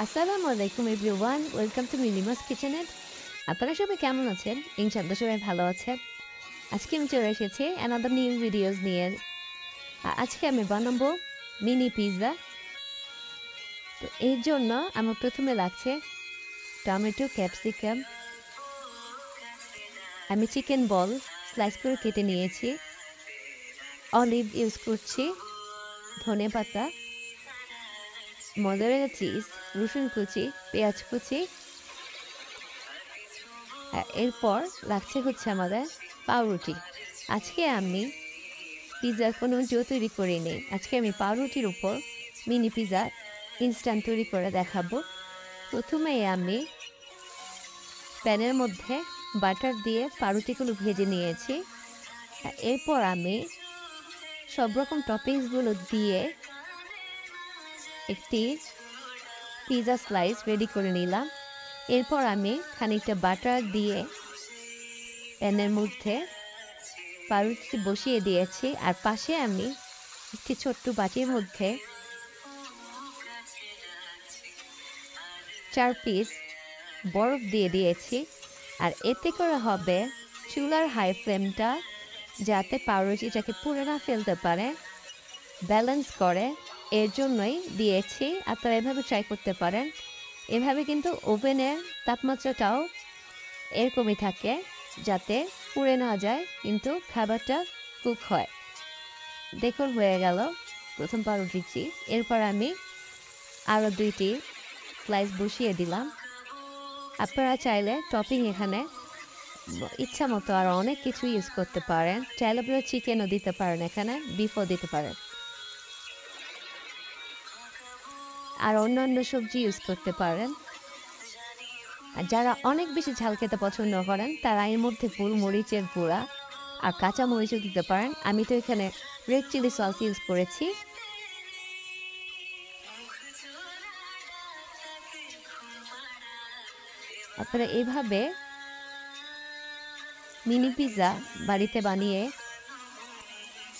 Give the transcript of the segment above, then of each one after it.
আসসালামু আলাইকুম everyone, welcome to মিলিমাস কিচেনেট। আপনারা সবাই কেমন আছেন? ইনশাআল্লাহ সবাই ভালো আছেন। আজকে আমি চলে এসেছি অ্যানাদার নিউ ভিডিওস নিয়ে। আজকে আমি বানাবো মিনি পিৎজা। তো এর জন্য আমার প্রথমে লাগছে টমেটো, ক্যাপসিকাম, আমি চিকেন বল স্লাইস করে কেটে নিয়েছি, অলিভ ইউজ করছি, ধনেপাতা, মজারেলা চিজ, রসুন কুচি, পেঁয়াজ কুচি। এরপর লাগছে হচ্ছে আমাদের পাউরুটি। আজকে আমি পিৎজার কোনো ডো তৈরি করিনি, আজকে আমি পাউরুটির উপর মিনি পিৎজা ইনস্ট্যান্ট তৈরি করে দেখাবো। প্রথমেই আমি প্যানের মধ্যে বাটার দিয়ে পাউরুটিগুলো ভেজে নিয়েছি। এরপর আমি সব রকম টপিংসগুলো দিয়ে একটি পিৎজা স্লাইস রেডি করে নিলাম। এরপর আমি খানিকটা বাটার দিয়ে প্যানের মধ্যে পাউরুটি বসিয়ে দিয়েছি, আর পাশে আমি একটি ছোট্ট বাটির মধ্যে 4 পিস বরফ দিয়ে দিয়েছি। আর এতে করে হবে চুলার হাই ফ্লেমটা যাতে পাউরুটিটাকে পুড়ে না ফেলতে পারে, ব্যালেন্স করে, এর জন্যই দিয়েছি। আপনারা এভাবে ট্রাই করতে পারেন। এভাবে কিন্তু ওভেনের তাপমাত্রাটাও এরকমই থাকে যাতে পুড়ে না যায় কিন্তু খাবারটা কুক হয়। দেখুন হয়ে গেল প্রথম পাউরুটি। এরপর আমি আরও 2টি স্লাইস বসিয়ে দিলাম। আপনারা চাইলে টপিং এখানে ইচ্ছা মতো আরও অনেক কিছু ইউজ করতে পারেন। চাইলে আপনারা চিকেনও দিতে পারেন, এখানে বিফও দিতে পারেন, আর অন্যান্য সবজি ইউজ করতে পারেন। আর যারা অনেক বেশি ঝাল খেতে পছন্দ করেন তারা এর মধ্যে মরিচের গুঁড়া আর কাঁচা মরিচও দিতে পারেন। আমি তো এখানে রেড চিলি সস ইউজ করেছি। আপনারা এইভাবে মিনি পিৎজা বাড়িতে বানিয়ে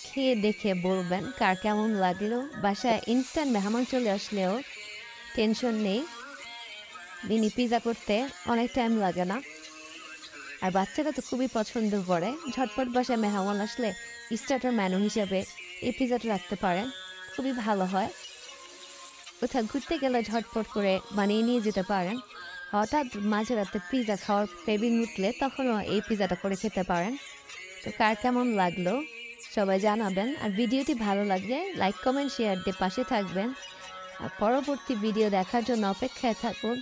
খেয়ে দেখে বলবেন কার কেমন লাগলো। বাসায় ইনস্ট্যান্ট মেহমান চলে আসলেও টেনশন নেই, মিনি পিৎজা করতে অনেক টাইম লাগে না। আর বাচ্চারা তো খুবই পছন্দ করে। ঝটপট বাসায় মেহমান আসলে স্টার্টার মেনু হিসাবে এই পিৎজাটা রাখতে পারেন, খুবই ভালো হয়। কোথাও ঘুরতে গেলে ঝটপট করে বানিয়ে নিয়ে যেতে পারেন। হঠাৎ মাঝে রাতে পিৎজা খাওয়ার ক্রেভিং উঠলে তখনও এই পিৎজাটা করে খেতে পারেন। তো কার কেমন লাগলো সবাই জানাবেন। আর ভিডিওটি ভালো লাগলে লাইক, কমেন্ট, শেয়ার দিয়ে পাশে থাকবেন। আর পরবর্তী ভিডিও দেখার জন্য অপেক্ষায় থাকুন।